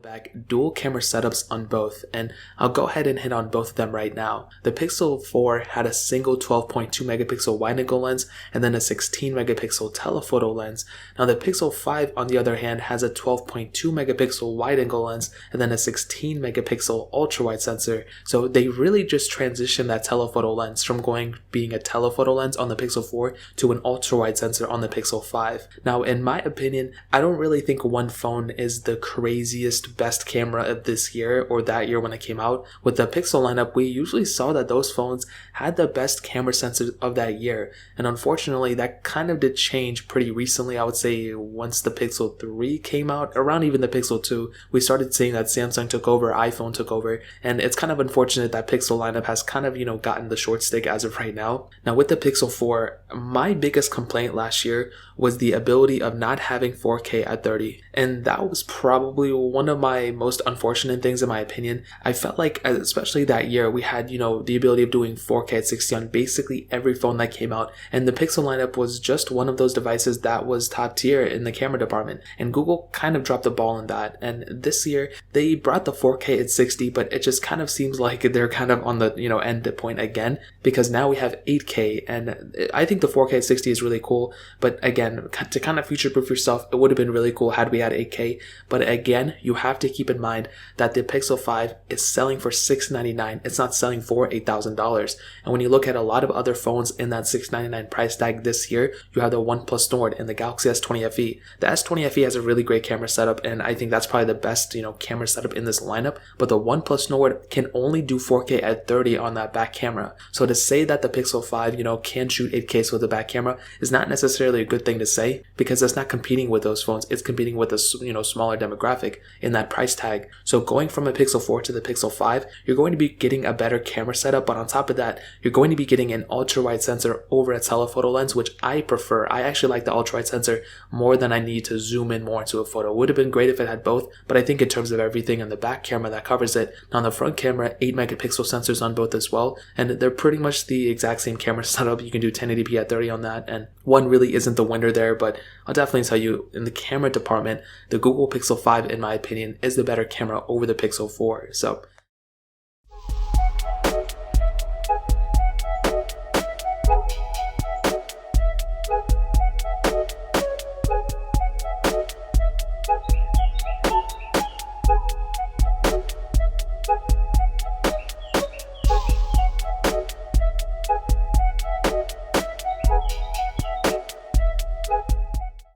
back dual camera setups on both, and I'll go ahead and hit on both of them right now. The Pixel 4 had a single 12.2 megapixel wide-angle lens and then a 16 megapixel telephoto lens. Now the Pixel 5 on the other hand has a 12.2 megapixel wide-angle lens and then a 16 megapixel ultrawide sensor. So they really just transitioned that telephoto lens from being a telephoto lens on the Pixel 4 to an ultrawide sensor on the Pixel 5. Now in my opinion, I don't really think one phone is the craziest best camera of this year or that year when it came out. With the Pixel lineup, we usually saw that those phones had the best camera sensors of that year, and unfortunately that kind of did change pretty recently. I would say once the Pixel 3 came out, around even the Pixel 2, we started seeing that Samsung took over, iPhone took over, and it's kind of unfortunate that Pixel lineup has kind of gotten the short stick as of right now. Now with the Pixel 4, my biggest complaint last year was the ability of not having 4K at 30, and that was probably one of my most unfortunate things in my opinion. I felt like, especially that year, we had the ability of doing 4K at 60 on basically every phone that came out, and the Pixel lineup was just one of those devices that was top tier in the camera department, and Google kind of dropped the ball on that. And this year they brought the 4K at 60, but it just kind of seems like they're kind of on the end point again, because now we have 8K, and I think the 4K at 60 is really cool, but again, to kind of future-proof yourself, it would have been really cool had we had 8K. But again, you have to keep in mind that the Pixel 5 is selling for $699. It's not selling for $8,000. And when you look at a lot of other phones in that $699 price tag this year, you have the OnePlus Nord and the Galaxy S20 FE. The S20 FE has a really great camera setup, and I think that's probably the best camera setup in this lineup. But the OnePlus Nord can only do 4K at 30 on that back camera. So to say that the Pixel 5 can shoot 8K with the back camera is not necessarily a good thing to say, because it's not competing with those phones. It's competing with a smaller demographic in that price tag. So going from a Pixel 4 to the Pixel 5, you're going to be getting a better camera setup, but on top of that, you're going to be getting an ultra-wide sensor over a telephoto lens, which I prefer. I actually like the ultra-wide sensor more than I need to zoom in more into a photo. It would have been great if it had both, but I think in terms of everything on the back camera, that covers it. Now on the front camera, 8 megapixel sensors on both as well, and they're pretty much the exact same camera setup. You can do 1080p at 30 on that, and one really isn't the winner there, but I'll definitely tell you, in the camera department, the Google Pixel 5, in my opinion, is the better camera over the Pixel 4. So